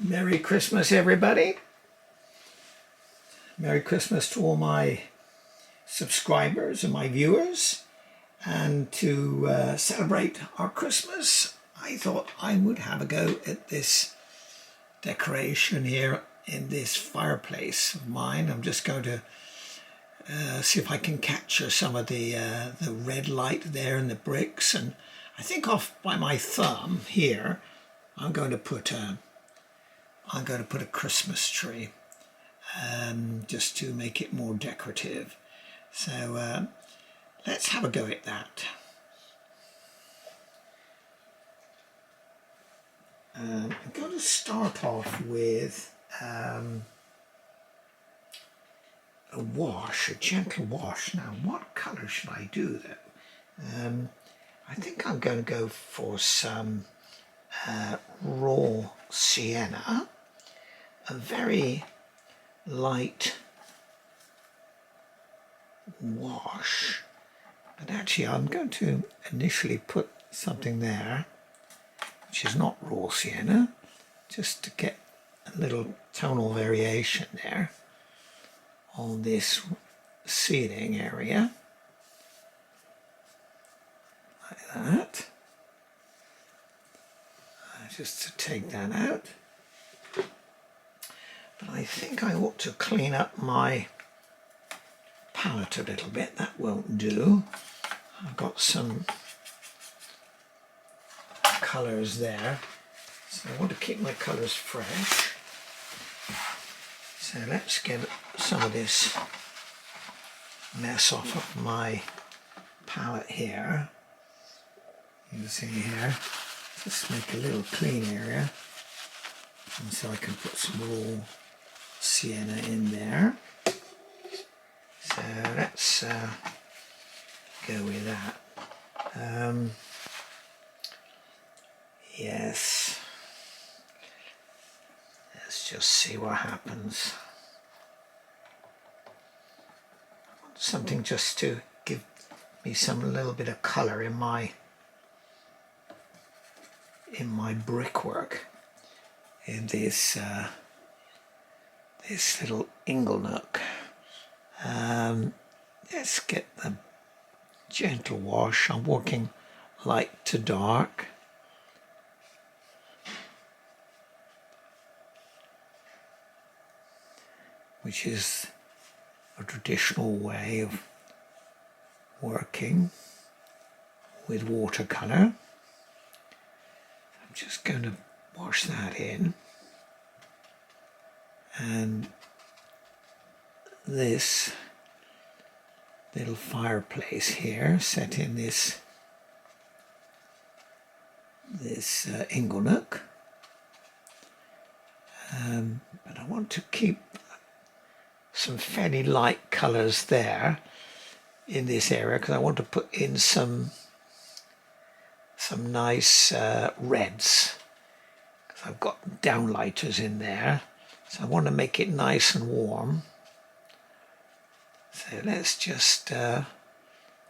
Merry Christmas, everybody. Merry Christmas to all my subscribers and my viewers. And to celebrate our Christmas, I thought I would have a go at this decoration here in this fireplace of mine. I'm just going to see if I can capture some of the red light there in the bricks. And I think off by my thumb here, I'm going to put a Christmas tree, just to make it more decorative. So let's have a go at that. I'm going to start off with a gentle wash. Now, what colour should I do though? I think I'm going to go for some raw sienna, a very light wash, but actually I'm going to initially put something there which is not raw sienna, just to get a little tonal variation there on this ceiling area, like that. Just to take that out. But I think I ought to clean up my palette a little bit. That won't do. I've got some colours there, so I want to keep my colours fresh. So let's get some of this mess off of my palette here. You can see here, just make a little clean area, and so I can put some raw sienna in there. So let's go with that. Yes, let's just see what happens. I want something just to give me some little bit of colour in my brickwork, in this this little ingle nook. Let's get the gentle wash. I'm working light to dark. Which is a traditional way of working with watercolour. I'm just going to wash that in. And this little fireplace here, set in this ingle nook. But I want to keep some fairly light colours there in this area, because I want to put in some nice reds, because I've got downlighters in there, so I want to make it nice and warm. So let's just go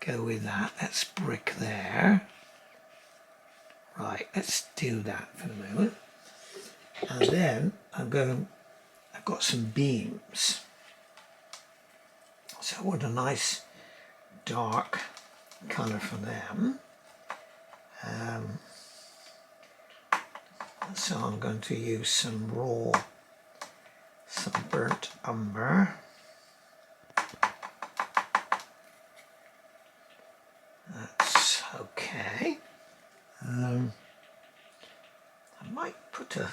with that. Let's brick there. Right, let's do that for the moment. And then I've got some beams. So I want a nice dark colour for them. So I'm going to use some burnt umber. That's okay. I might put a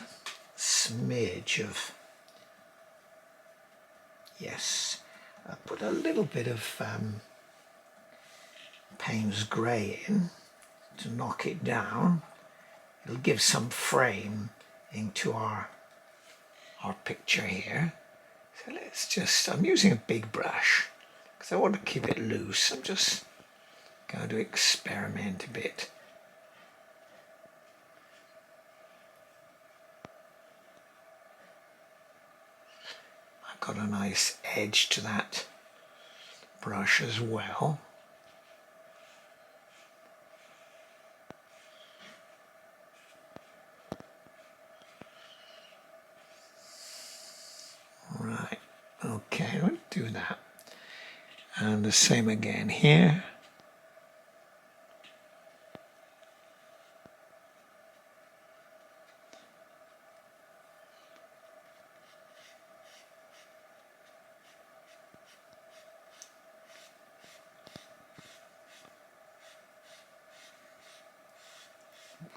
smidge of, yes, I put a little bit of Payne's grey in to knock it down. It'll give some frame into our picture here. So let's just, I'm using a big brush because I want to keep it loose. I'm just going to experiment a bit. I've got a nice edge to that brush as well. do that. And the same again here.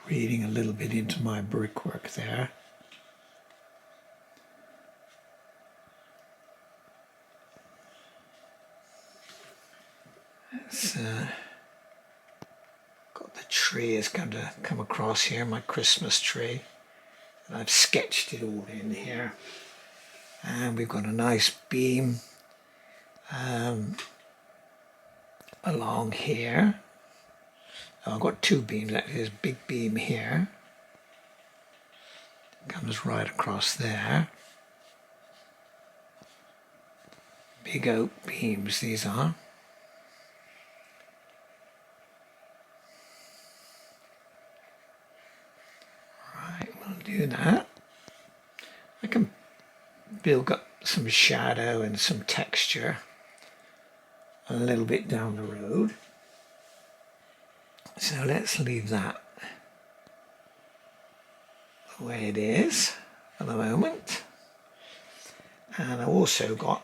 Reading a little bit into my brickwork there. It's got the tree is going to come across here, my Christmas tree. And I've sketched it all in here. And we've got a nice beam along here. Oh, I've got two beams. There's a big beam here. Comes right across there. Big oak beams these are. Right, we'll do that. I can build up some shadow and some texture a little bit down the road. So let's leave that the way it is for the moment. And I've also got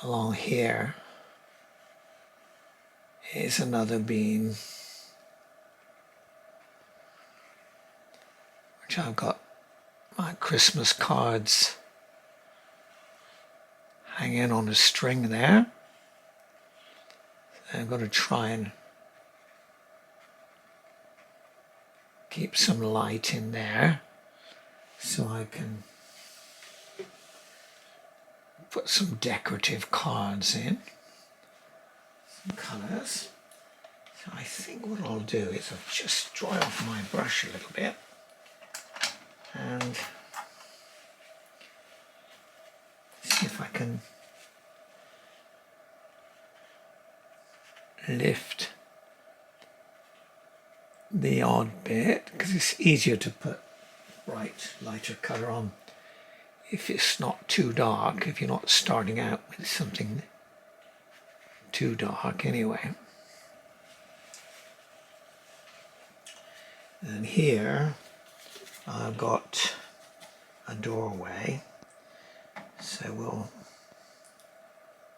along here is another beam which I've got my Christmas cards hanging on a string there. So I'm going to try and keep some light in there so I can put some decorative cards in, some colours. So I think what I'll do is I'll just dry off my brush a little bit and see if I can lift the odd bit, because it's easier to put bright lighter colour on if it's not too dark, if you're not starting out with something too dark anyway. And here I've got a doorway, so we'll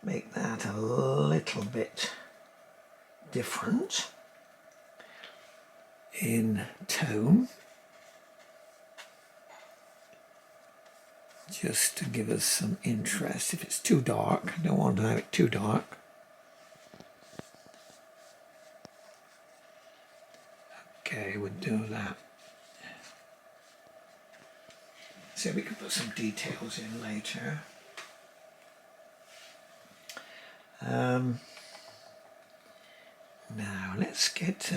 make that a little bit different in tone, just to give us some interest. If it's too dark, I don't want to have it too dark. Okay, we'll do that. So we can put some details in later. Now let's get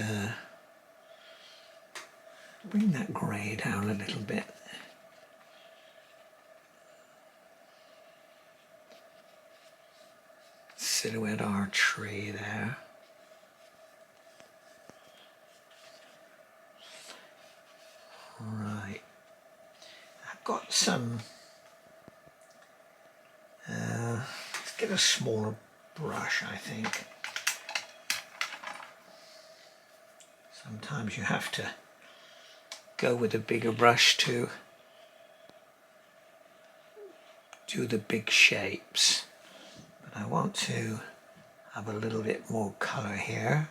bring that grey down a little bit. Silhouette our tree there. Right, I've got some, let's get a smaller brush, I think. Sometimes you have to go with a bigger brush to do the big shapes. But I want to have a little bit more colour here.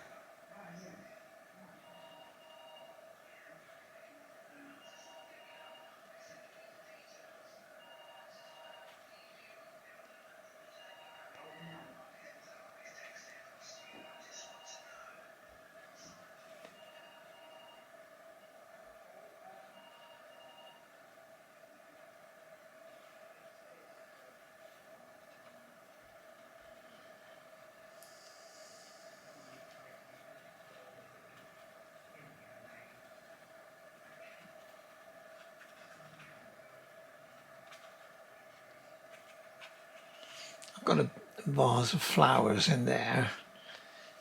I've got a vase of flowers in there,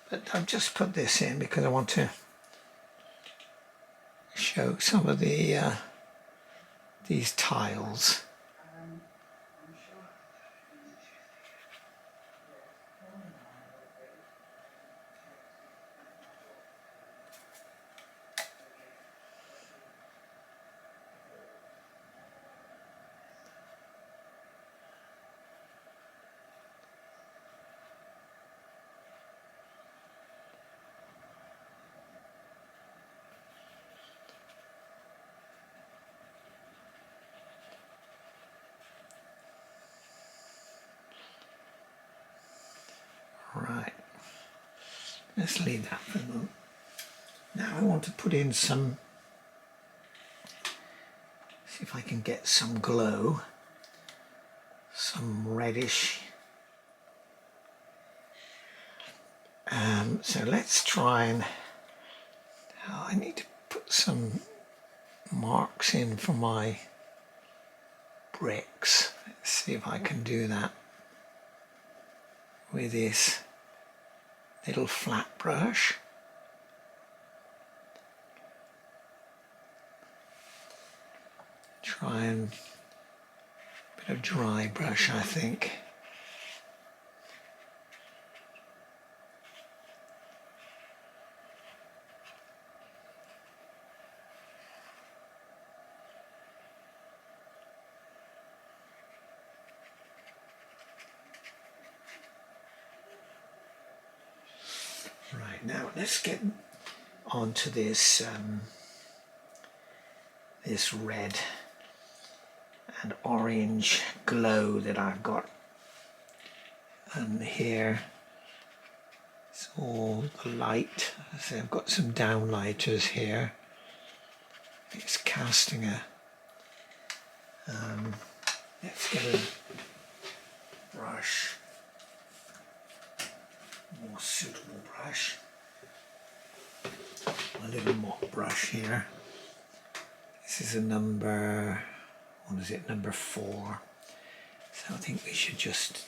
but I've just put this in because I want to show some of the these tiles. let's leave that for a moment. Now I want to put in some, see if I can get some glow, some reddish. So let's try and, I need to put some marks in for my bricks. Let's see if I can do that with this little flat brush. Try and bit of dry brush, I think. Right, now let's get onto this this red and orange glow that I've got, and here it's all the light. So I've got some downlighters here. It's casting a let's get a brush, more suitable brush, a little mop brush here. This is a number, what is it, number 4. So I think we should just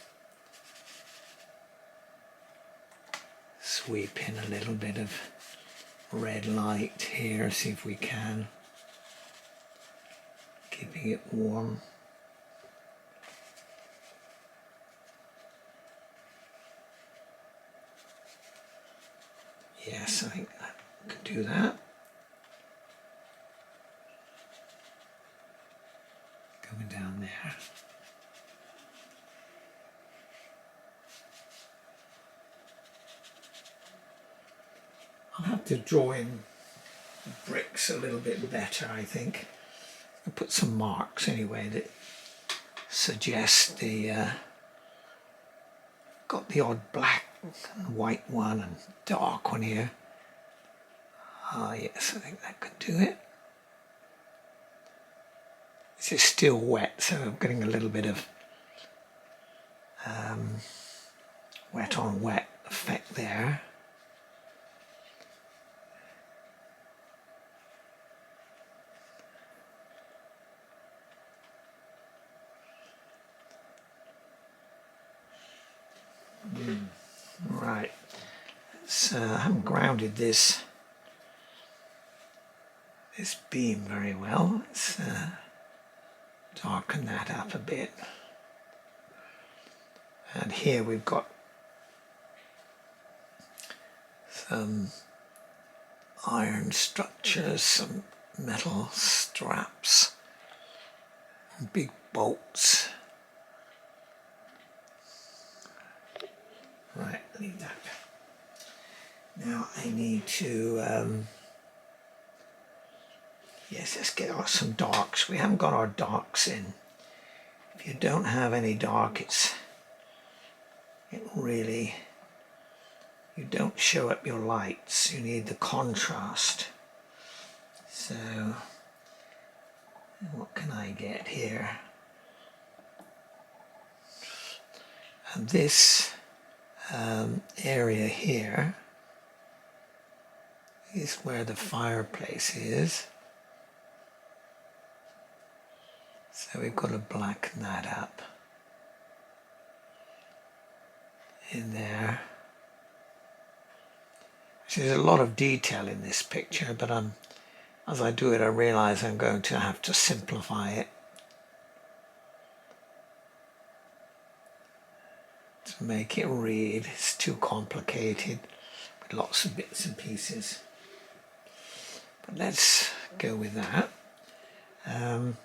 sweep in a little bit of red light here, see if we can, keeping it warm. Yes, I think I can do that. Going down there. I'll have to draw in the bricks a little bit better, I think. I'll put some marks anyway that suggest the got the odd black and white one and dark one here. Ah, yes, I think that could do it. This is still wet, so I'm getting a little bit of wet on wet effect there. Right, so I haven't grounded this beam very well. Let's darken that up a bit. And here we've got some iron structures, some metal straps, big bolts. Right, leave that. Now I need to, yes, let's get out some darks. We haven't got our darks in. If you don't have any dark, you don't show up your lights. You need the contrast. So, what can I get here? And this area here is where the fireplace is. So we've got to blacken that up in there. There's a lot of detail in this picture, but as I do it I realise I'm going to have to simplify it to make it read. It's too complicated with lots of bits and pieces. But let's go with that. And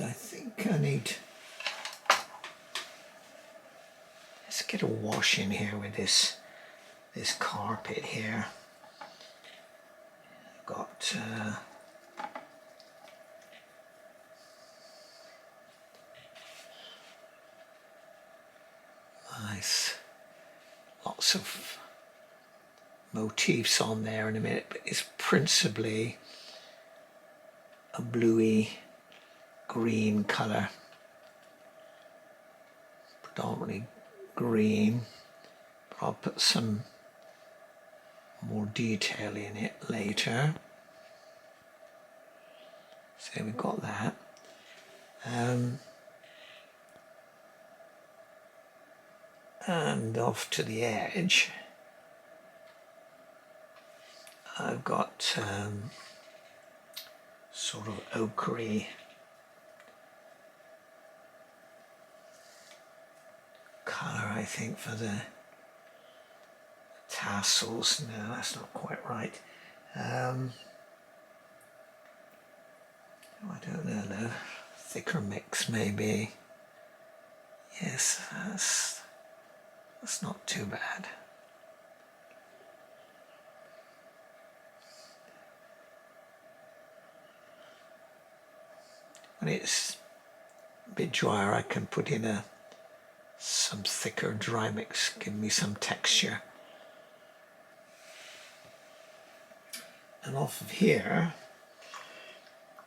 I think I need, let's get a wash in here with this carpet here. I've got nice bits of motifs on there in a minute, but it's principally a bluey green colour, predominantly green, but I'll put some more detail in it later. So we've got that. And off to the edge I've got sort of ochre colour, I think, for the tassels. No, that's not quite right. I don't know though. Thicker mix maybe. Yes, that's not too bad. When it's a bit drier, I can put in some thicker dry mix, give me some texture. And off of here,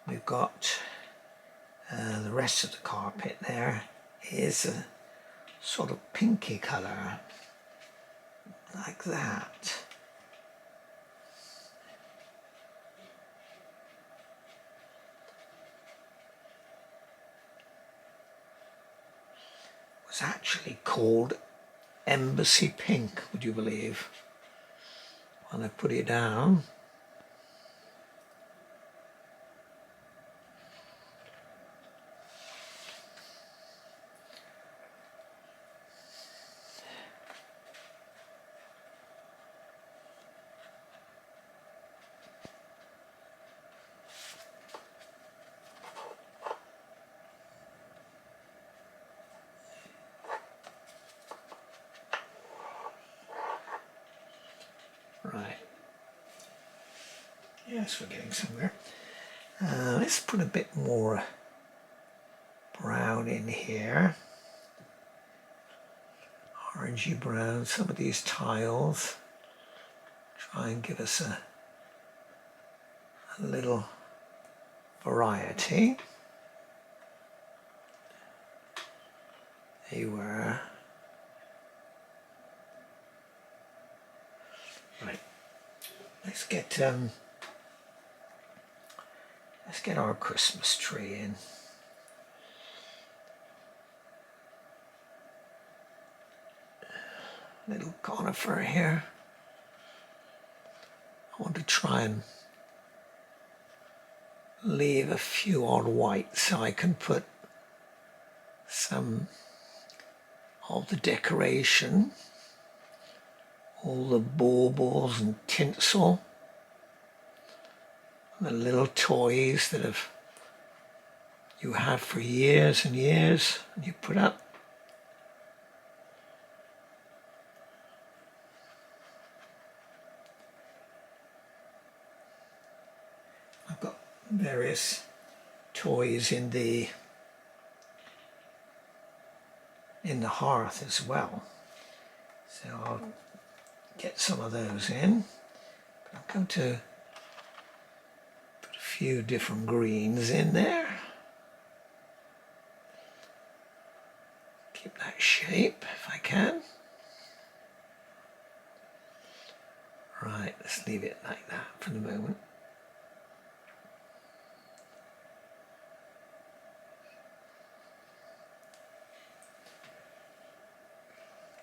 we've got the rest of the carpet. There is a sort of pinky colour, like that. It was actually called Embassy Pink, would you believe? When I put it down, right. Yes, we're getting somewhere. Let's put a bit more brown in here. Orangey brown, some of these tiles. Try and give us a little variety. There you were. Right. Let's get our Christmas tree in. Little conifer here. I want to try and leave a few on white so I can put some of the decoration, all the baubles and tinsel, and the little toys that you have for years and years, and you put up. I've got various toys in the hearth as well, so I'll get some of those in. I'm going to put a few different greens in there. Keep that shape if I can. Right, let's leave it like that for the moment.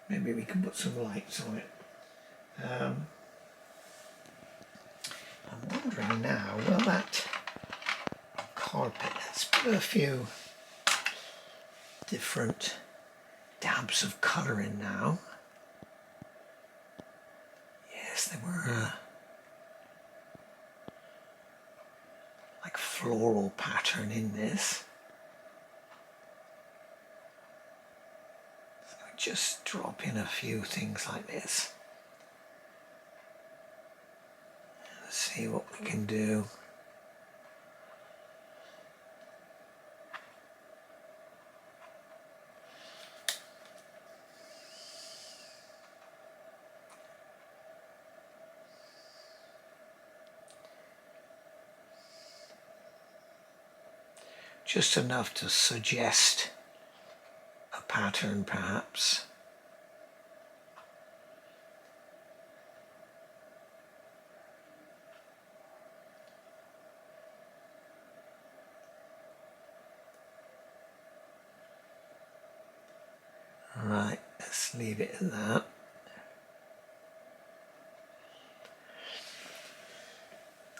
Maybe we can put some lights on it. I'm wondering now, will that carpet, let's put a few different dabs of colour in now. Yes, they were like floral pattern in this. So just drop in a few things like this. Let's see what we can do. just enough to suggest a pattern perhaps. Right, let's leave it at that.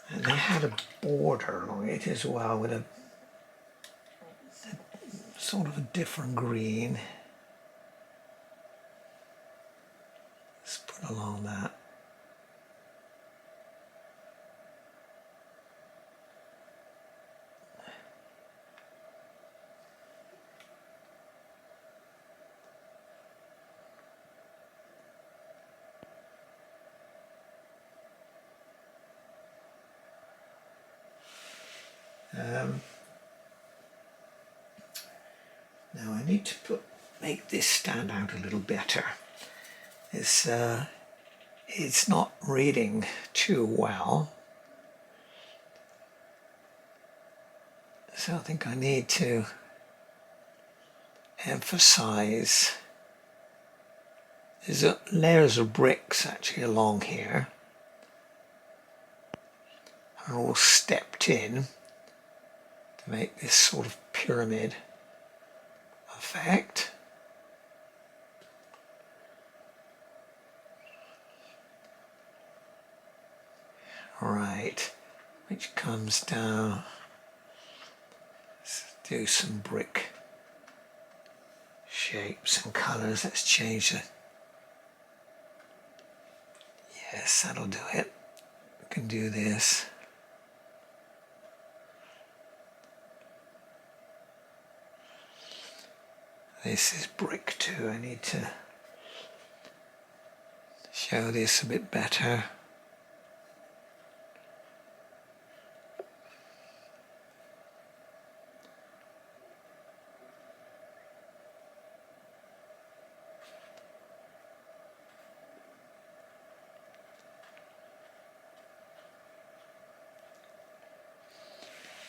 And they had a border along it as well with a sort of a different green. Let's put along that. Now I need to make this stand out a little better. It's not reading too well, so I think I need to emphasize. There's layers of bricks actually along here, and all stepped in to make this sort of pyramid effect. Right, which comes down. Let's do some brick shapes and colours. Let's change the. Yes, that'll do it. We can do this. This is brick too. I need to show this a bit better.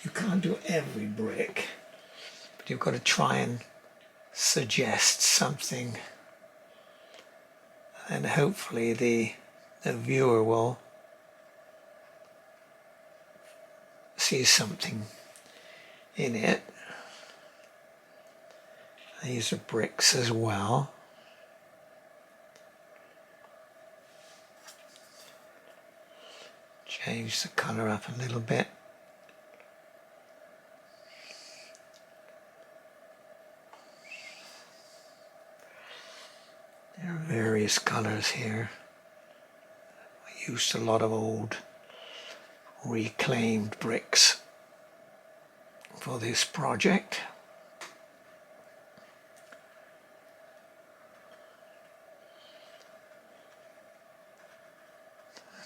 You can't do every brick, but you've got to try and suggest something, and hopefully the viewer will see something in it. These are bricks as well. Change the colour up a little bit. There are various colours here. I used a lot of old reclaimed bricks for this project.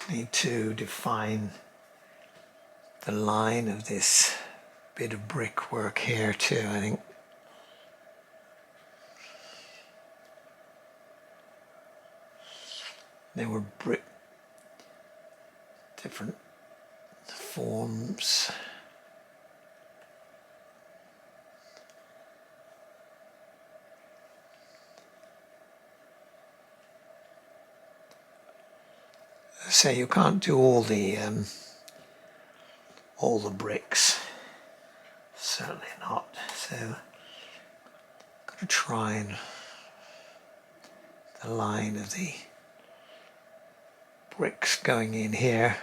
I need to define the line of this bit of brickwork here too, I think. There were different forms. So you can't do all the bricks, certainly not. So got to try and the line of the bricks going in here.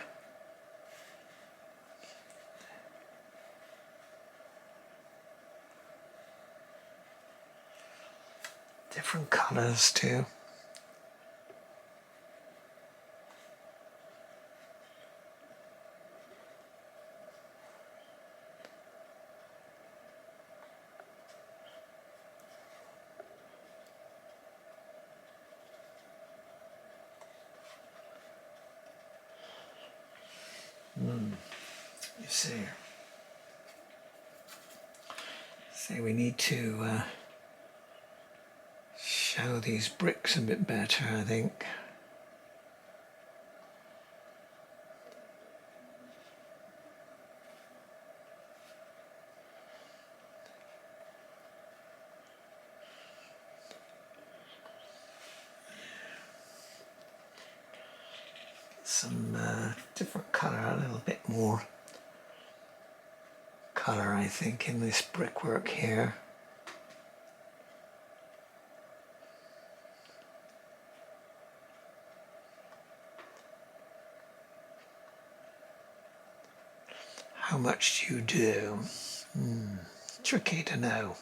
Different colours too. You see, we need to show these bricks a bit better, I think. some different colour, a little bit more colour I think in this brickwork here. How much do you do? Tricky to know.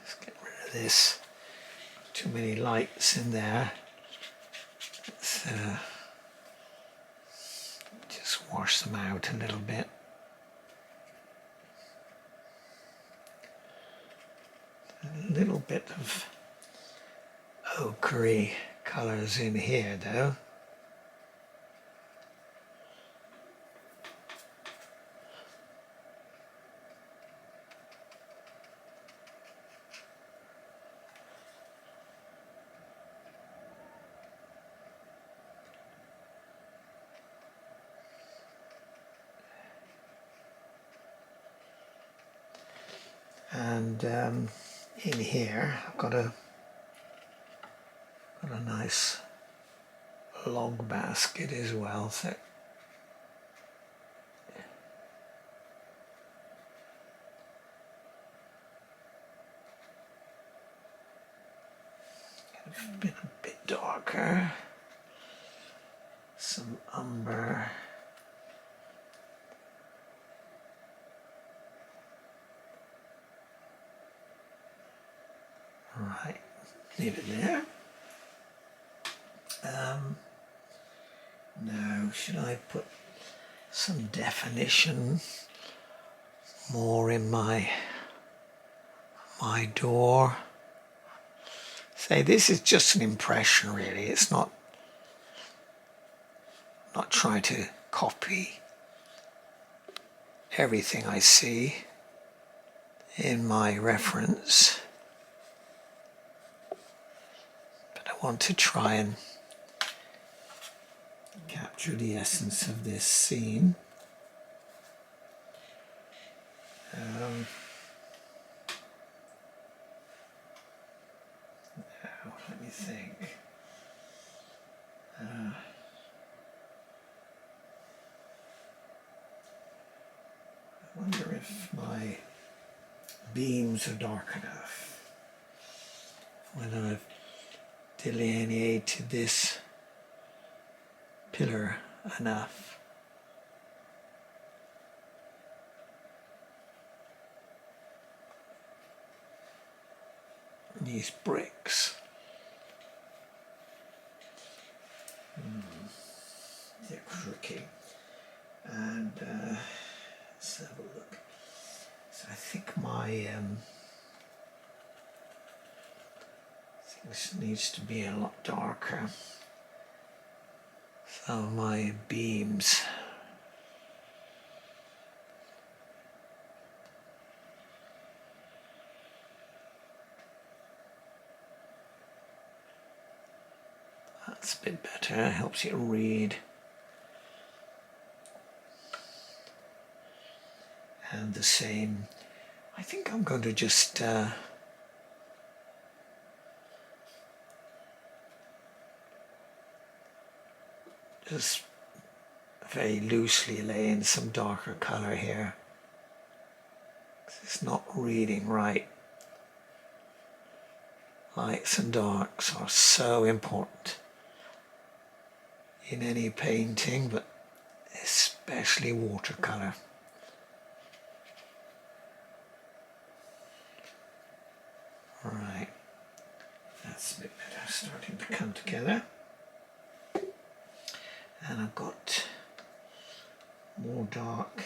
Let's get rid of this. Too many lights in there. Let's just wash them out a little bit. A little bit of ochre colours in here though. And in here I've got a nice log basket as well, so it's been a bit darker, some umber. Right, leave it there. Now, should I put some definition more in my door? Say, this is just an impression really. It's not trying to copy everything I see in my reference. I want to try and capture the essence of this scene. Now, let me think. I wonder if my beams are dark enough. Whether I've delineated this pillar enough. These bricks. They're tricky. And let's have a look. So I think this needs to be a lot darker. Some of my beams. That's a bit better, helps you read. And the same, I think I'm going to just very loosely lay in some darker colour here. It's not reading right. Lights and darks are so important in any painting, but especially watercolour. Right, that's a bit better, starting to come together. And I've got more dark.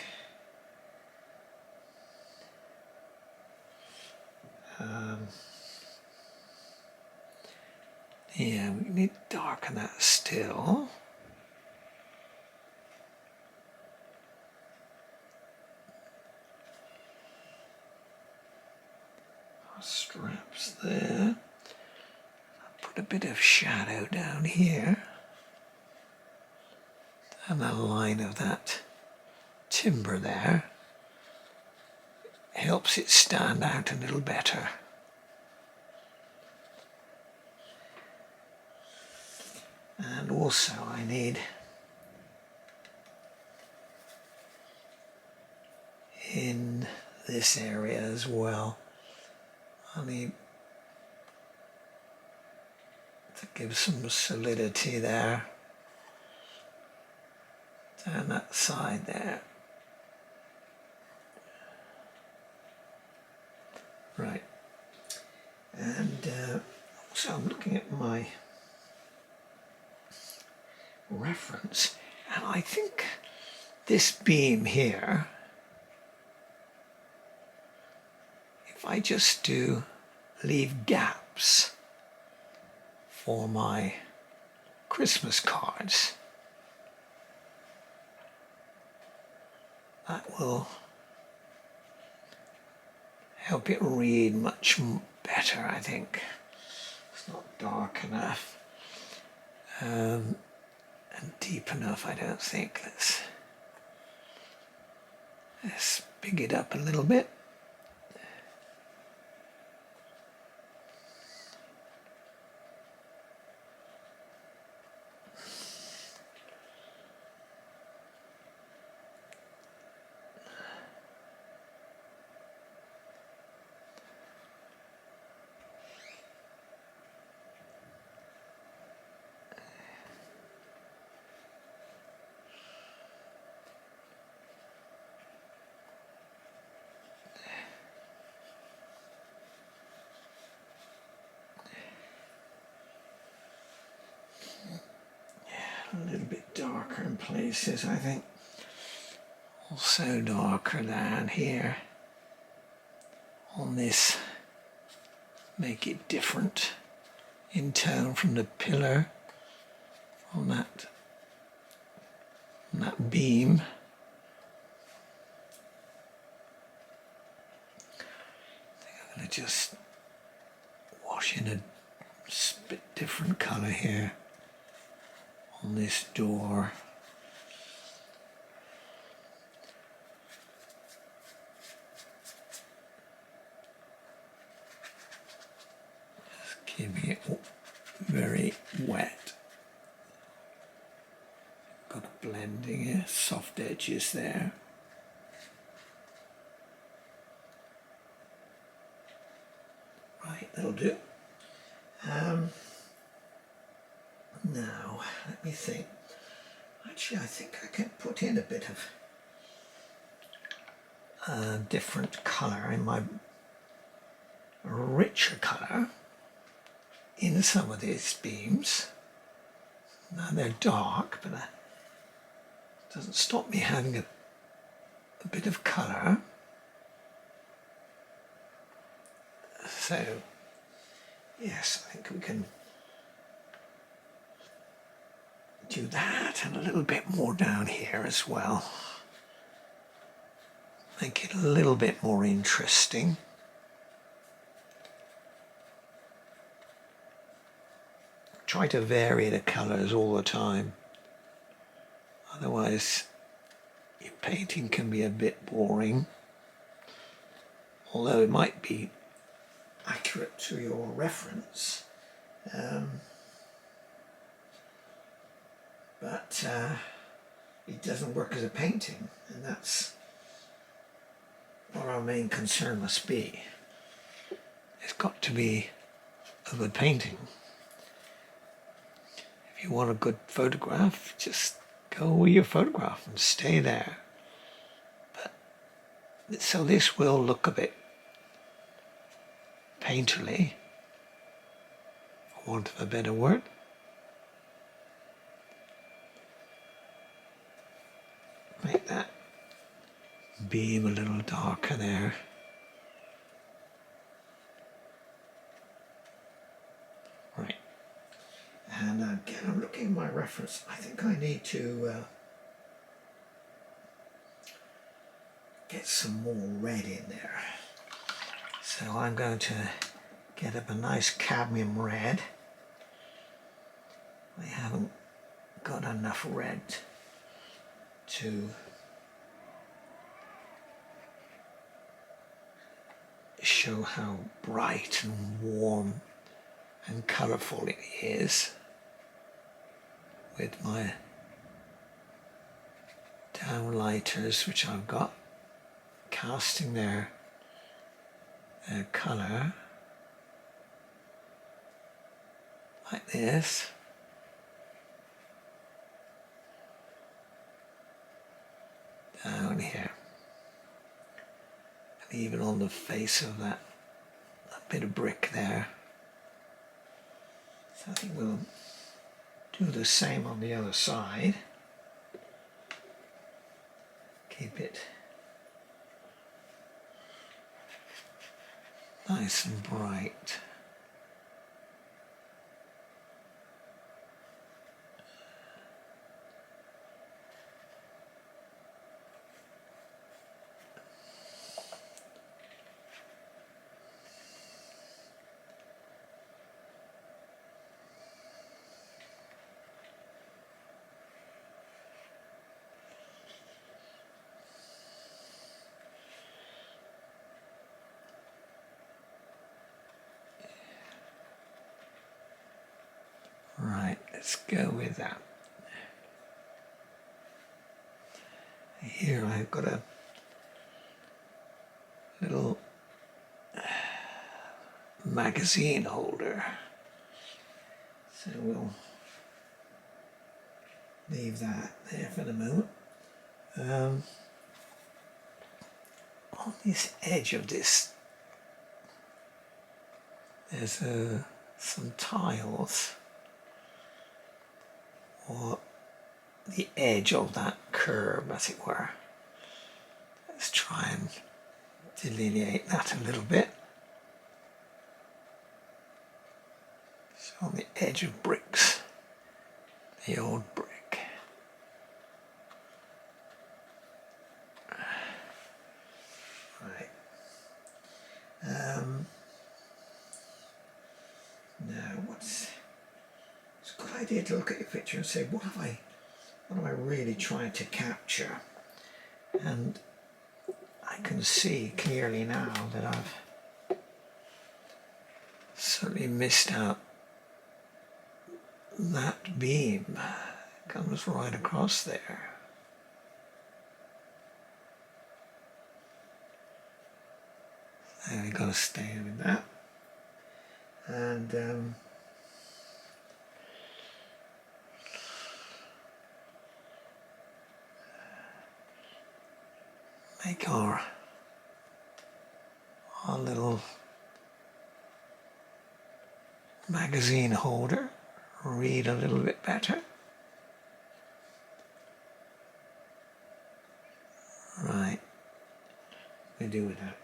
Yeah, we need to darken that still. straps there. I'll put a bit of shadow down here. And the line of that timber there helps it stand out a little better. And also I need in this area as well, I need to give some solidity there, down that side there. Right, and also I'm looking at my reference, and I think this beam here, if I just leave gaps for my Christmas cards, that will help it read much better, I think. It's not dark enough and deep enough, I don't think. Let's big it up a little bit. A little bit darker in places, I think. Also darker down here on this. Make it different in tone from the pillar on that beam. I think I'm going to just wash in a bit different colour here on this door. Just keeping it very wet. Got a blending here, soft edges there. Right, that'll do. Now, let me think. Actually, I think I can put in a bit of a different colour in my richer colour in some of these beams. Now they're dark, but it doesn't stop me having a bit of colour. So, yes, I think we can do that and a little bit more down here as well. Make it a little bit more interesting. Try to vary the colours all the time. Otherwise, your painting can be a bit boring. Although it might be accurate to your reference. But it doesn't work as a painting, and that's what our main concern must be. It's got to be a good painting. If you want a good photograph, just go with your photograph and stay there. But so this will look a bit painterly, for want of a better word. Make that beam a little darker there. Right. And again, I'm looking at my reference. I think I need to get some more red in there. So I'm going to get up a nice cadmium red. I haven't got enough red to show how bright and warm and colourful it is with my downlighters, which I've got casting their colour like this. Down here, and even on the face of that bit of brick there. So I think we'll do the same on the other side. Keep it nice and bright. Right, let's go with that. Here I've got a little magazine holder, so we'll leave that there for the moment. On this edge of this, there's some tiles, or the edge of that curve, as it were. Let's try and delineate that a little bit. So on the edge of bricks, the old brick. Right. Now it's a good idea to look at your picture and say, what am I really trying to capture? And I can see clearly now that I've certainly missed out. That beam comes right across there. So we've got to stay with that. And make our little magazine holder read a little bit better. Right, we do with that.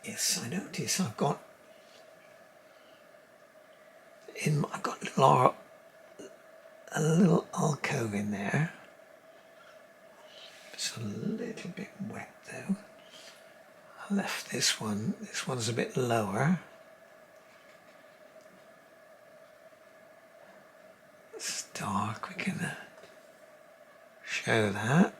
Yes, I notice I've got a little alcove in there. It's a little bit wet though. I left this one. This one's a bit lower. It's dark. We can show that.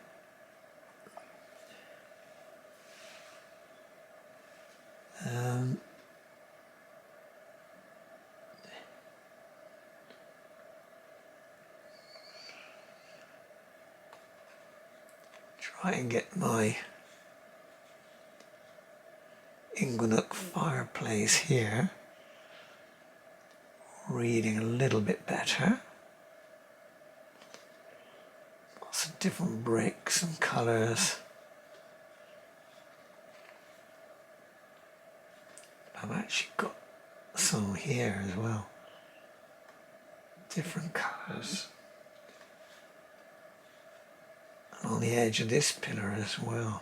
Try and get my Inglenook Fireplace here reading a little bit better. Lots of different bricks and colours. I've actually got some here as well. Different colours. And on the edge of this pillar as well.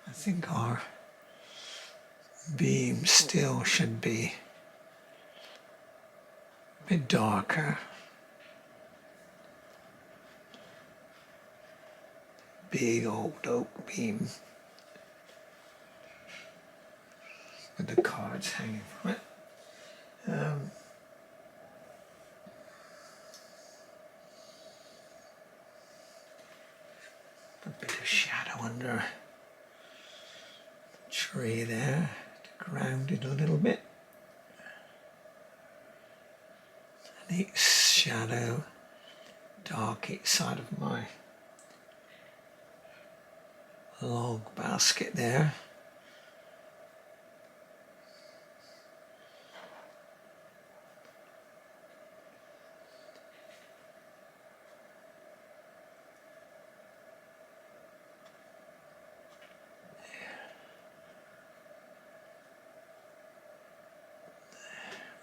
I think our beam still should be a bit darker. Big old oak beam with the cards hanging from it. A bit of shadow under the tree there to ground it a little bit. And each shadow dark each side of my log basket there.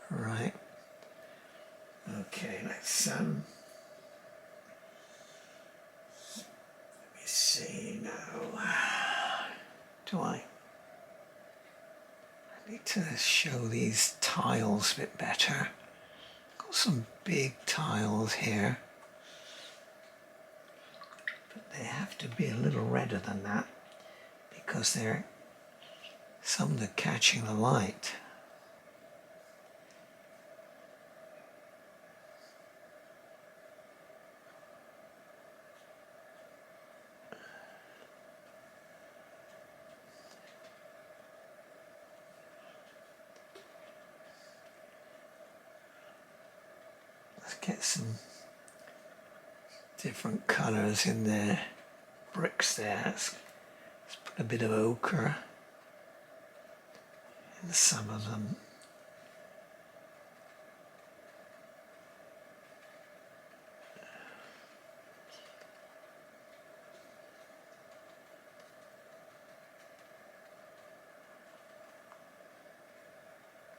Right. Okay, let's let me see now. I need to show these tiles a bit better. Got some big tiles here, but they have to be a little redder than that because they're some of them catching the light. Let's get some different colours in there. Bricks there. Let's put a bit of ochre in some of them.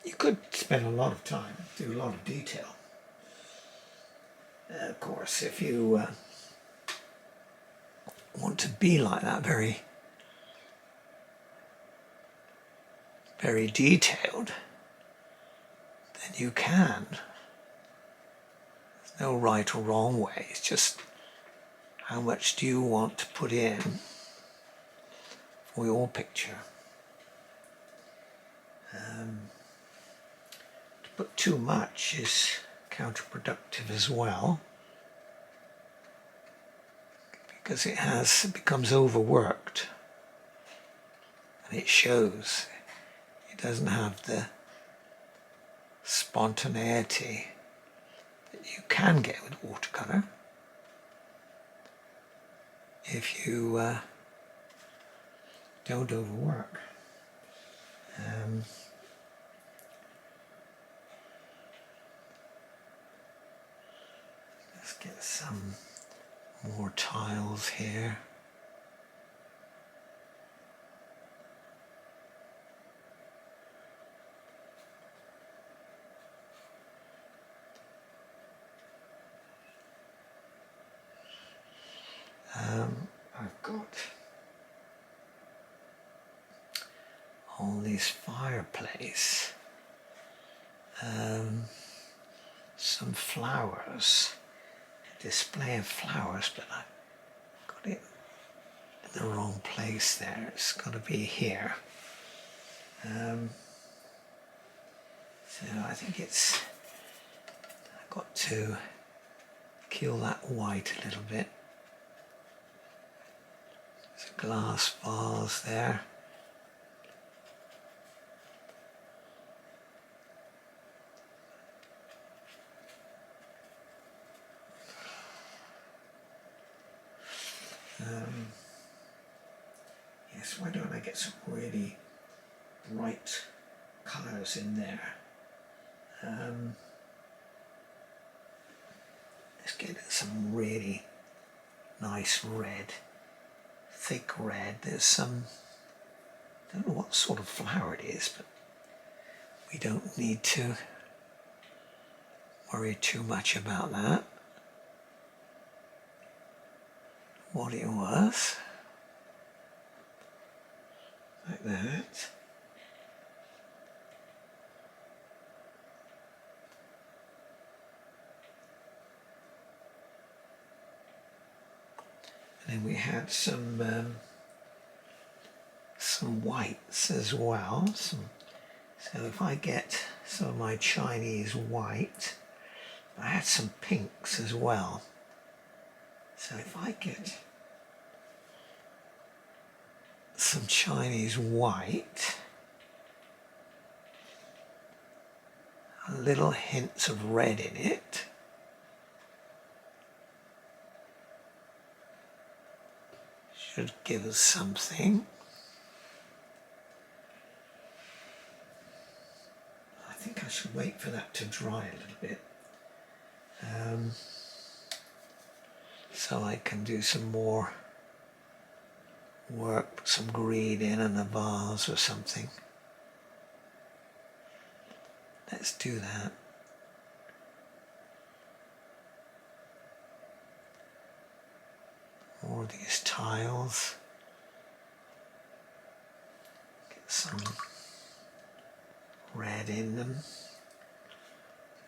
You could spend a lot of time, do a lot of detail. Of course, if you want to be like that, very, very detailed, then you can. There's no right or wrong way. It's just how much do you want to put in for your picture. To put too much is counterproductive as well, because it becomes overworked and it shows. It doesn't have the spontaneity that you can get with watercolour if you don't overwork. Let's get some more tiles here. I've got all these Fireplace, some flowers, a display of flowers, but I got it in the wrong place there. It's got to be here. So I think I've got to kill that white a little bit. There's a glass vase there. Yes, why don't I get some really bright colours in there? Let's get some really nice red, thick red. There's some, I don't know what sort of flower it is, but we don't need to worry too much about that. What it was. that. And then we had some whites as well. So if I get some of my Chinese white, I had some pinks as well. So if I get some Chinese white, a little hints of red in it, should give us something. I think I should wait for that to dry a little bit, so I can do some more work, put some green in a vase or something. Let's do that. More of these tiles. Get some red in them.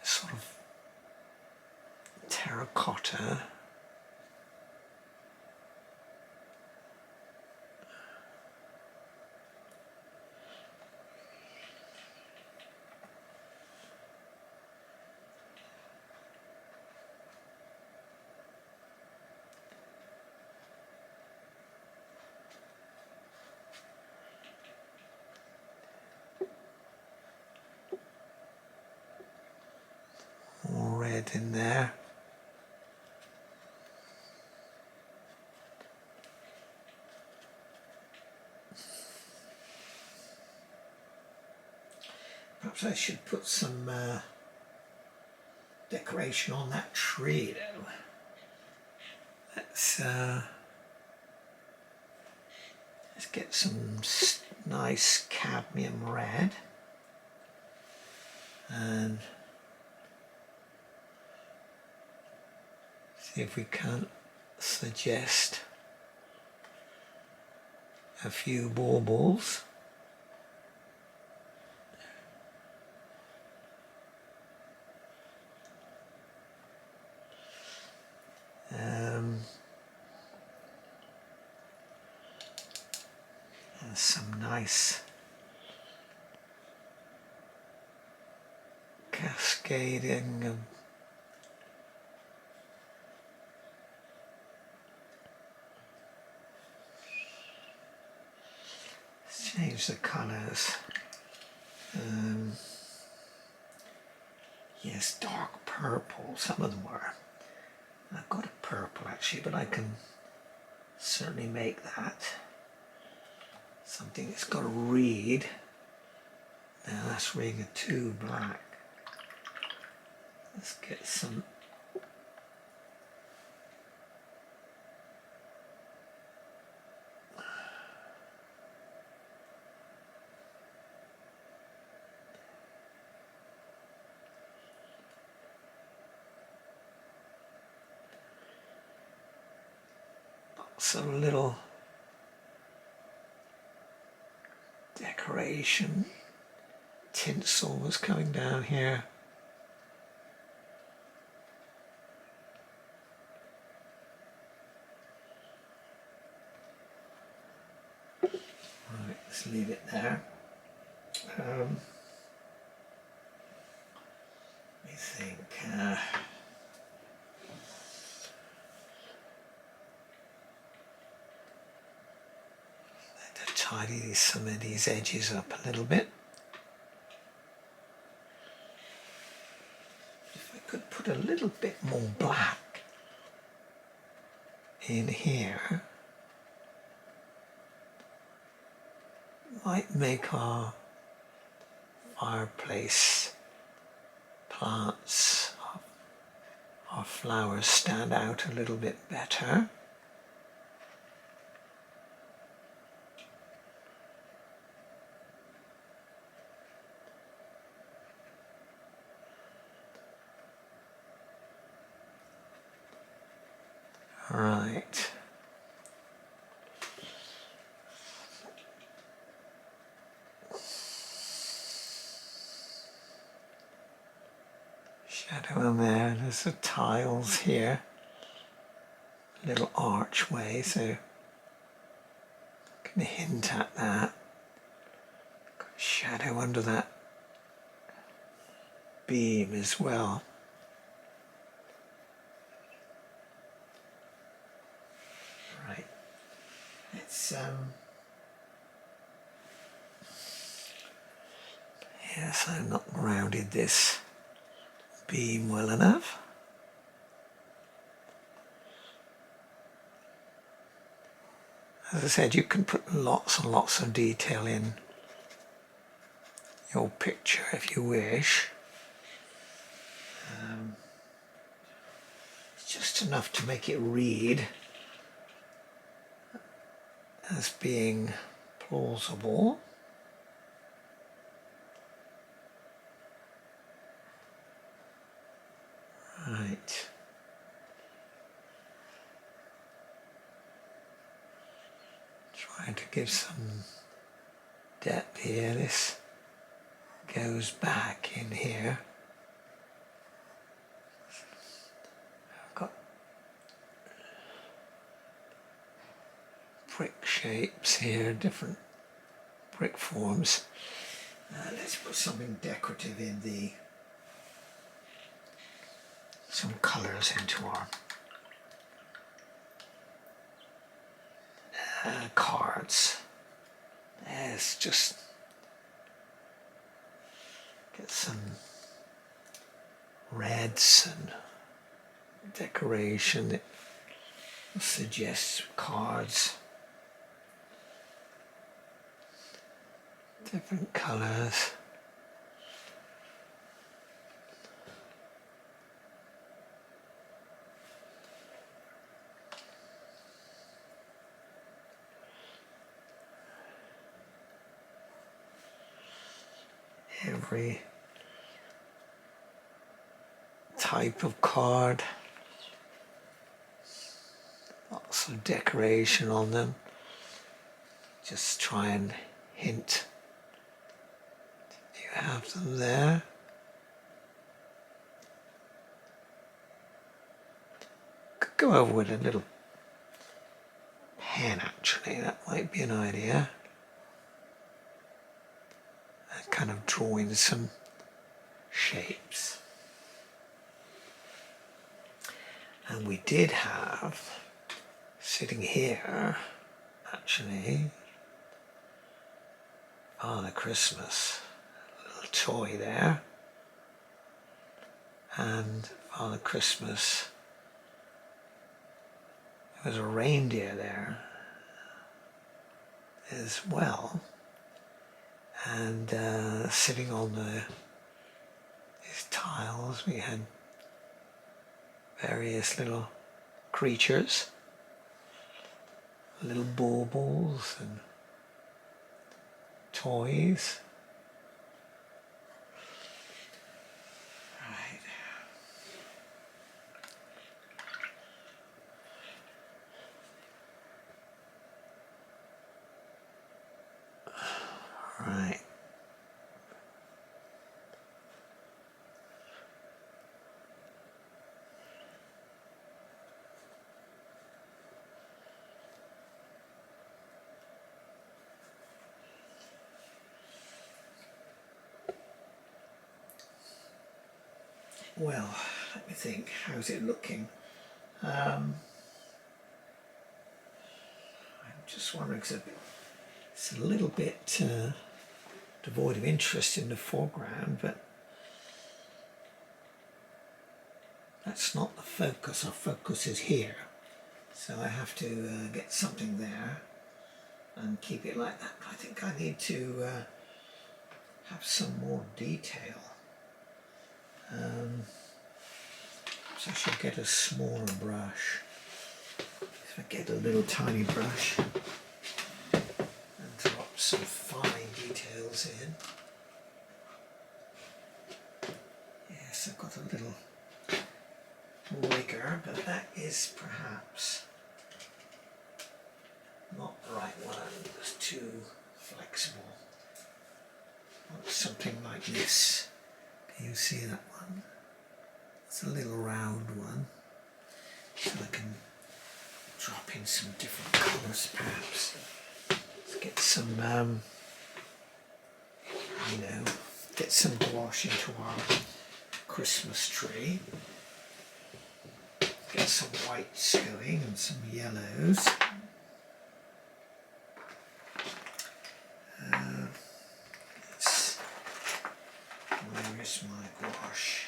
Sort of terracotta. More red in there. Perhaps I should put some decoration on that tree though. Let's get some nice cadmium red and see if we can't suggest a few baubles. And some nice cascading of change the colours. Yes, dark purple, some of them were. I've got a purple actually, but I can certainly make that something that's got a reed. Now that's ring of 2 black. Let's get some some little decoration. Tinsel was coming down here. Right, let's leave it there. Let me think. Tidy some of these edges up a little bit. If I could put a little bit more black in here, might make our fireplace plants, our flowers stand out a little bit better. Right. shadow on there. There's the tiles here, little archway, so can hint at that. Got a shadow under that beam as well. Right, let's yes, I've not rounded this beam well enough. As I said, you can put lots and lots of detail in your picture if you wish. It's just enough to make it read as being plausible. Right. Trying to give some depth here. This goes back in here. I've got brick shapes here, different brick forms. Let's put something decorative in some colours into our cards. Let's just get some reds and decoration that suggests cards, different colours. Every type of card, lots of decoration on them. Just try and hint you have them there. Could go over with a little pen actually, that might be an idea. Kind of drawing some shapes. And we did have, sitting here, actually, Father Christmas, a little toy there, and Father Christmas, there was a reindeer there as well. And sitting on these tiles we had various little creatures, little baubles and toys. Right. Right. Well, let me think, how's it looking? I'm just wondering, because it's a little bit devoid of interest in the foreground, but that's not the focus. Our focus is here, so I have to get something there and keep it like that. I think I need to have some more detail. So I should get a smaller brush. If I get a little tiny brush and drop some fine details in. Yes, I've got a little rigor, but that is perhaps not the right one. It's too flexible. I want something like this. Can you see that one? It's a little round one, so I can drop in some different colours perhaps. Let's get some, get some gouache into our Christmas tree. Get some whites going and some yellows. Where is my gouache?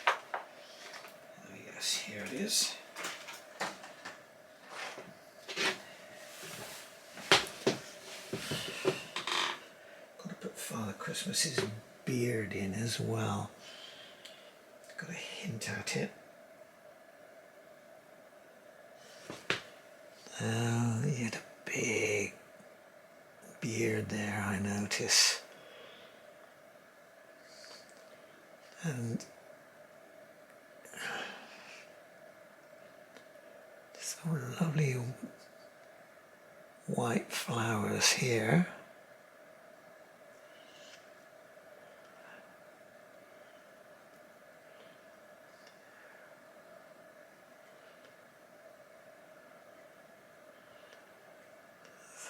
Oh yes, here it is. Got to put Father Christmas's beard in as well. Got a hint at it. Oh, he had a big beard there, I notice. And some lovely white flowers here.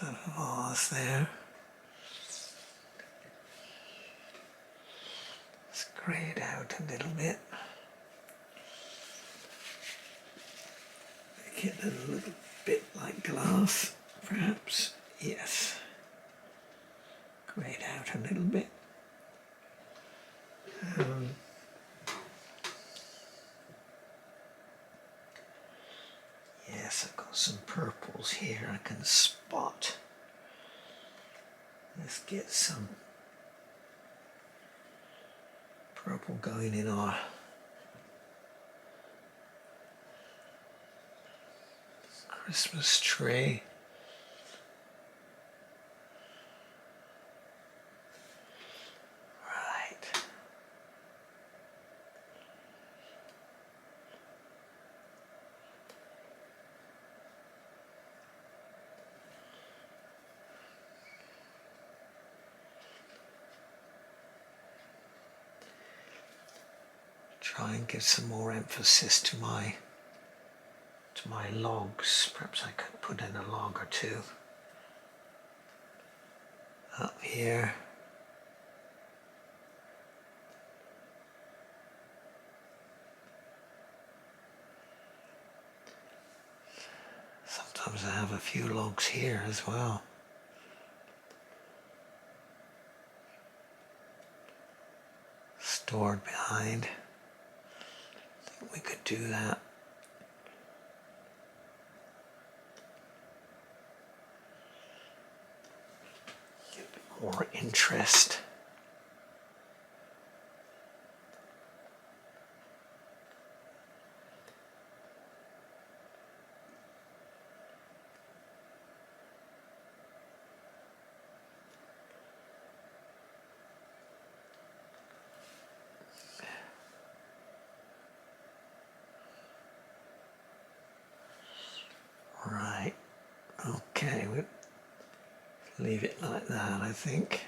The vase there. Let's grey it out a little bit. Make it a little bit like glass, perhaps. Yes. Grey it out a little bit. Yes, I've got some purples here I can spot. Let's get some purple going in our Christmas tree. Right. Try and give some more emphasis to my logs. Perhaps I could put in a log or two up here. Sometimes I have a few logs here as well. Stored behind. I think we could do that. Get a bit more interest. Right, okay, we'll leave it like that, I think.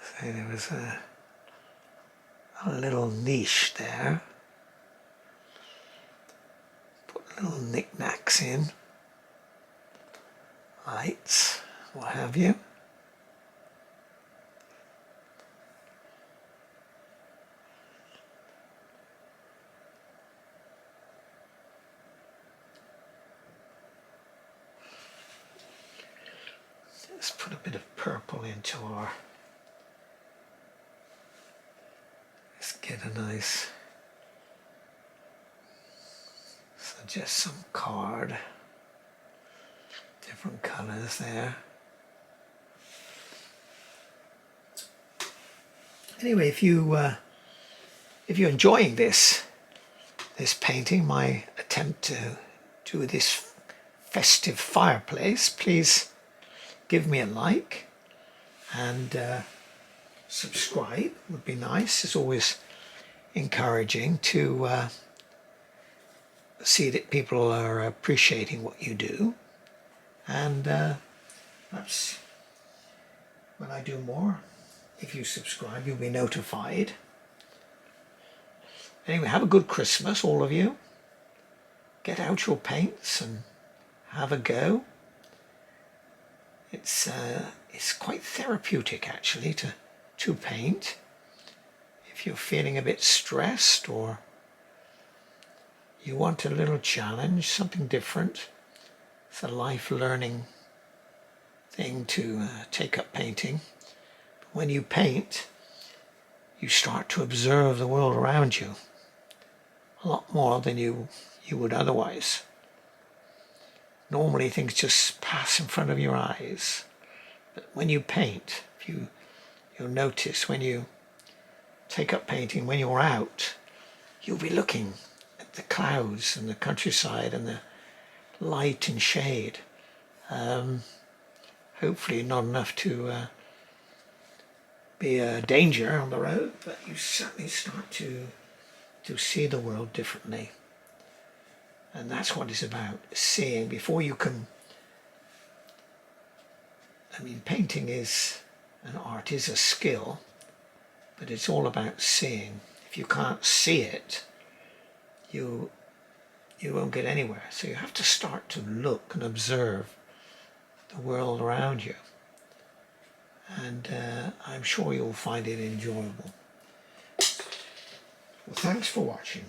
So there was a little niche there. Little knickknacks in, lights, what have you. Let's put a bit of purple into our, let's get a nice, suggest some card, different colours there. Anyway, if you're enjoying this painting, my attempt to do this festive fireplace, please give me a like and subscribe would be nice. It's always encouraging to see that people are appreciating what you do, and perhaps when I do more, if you subscribe, you'll be notified. Anyway, have a good Christmas, all of you. Get out your paints and have a go. It's quite therapeutic actually to paint. If you're feeling a bit stressed or you want a little challenge, something different, it's a life learning thing to take up painting. But when you paint, you start to observe the world around you a lot more than you would otherwise. Normally things just pass in front of your eyes, but when you paint, you'll notice when you take up painting, when you're out, you'll be looking at the clouds and the countryside and the light and shade. Hopefully not enough to be a danger on the road, but you certainly start to see the world differently. And that's what it's about, seeing before you can. I mean, painting is an art, is a skill, but it's all about seeing. If you can't see it, you won't get anywhere. So you have to start to look and observe the world around you. And I'm sure you'll find it enjoyable. Well, thanks for watching.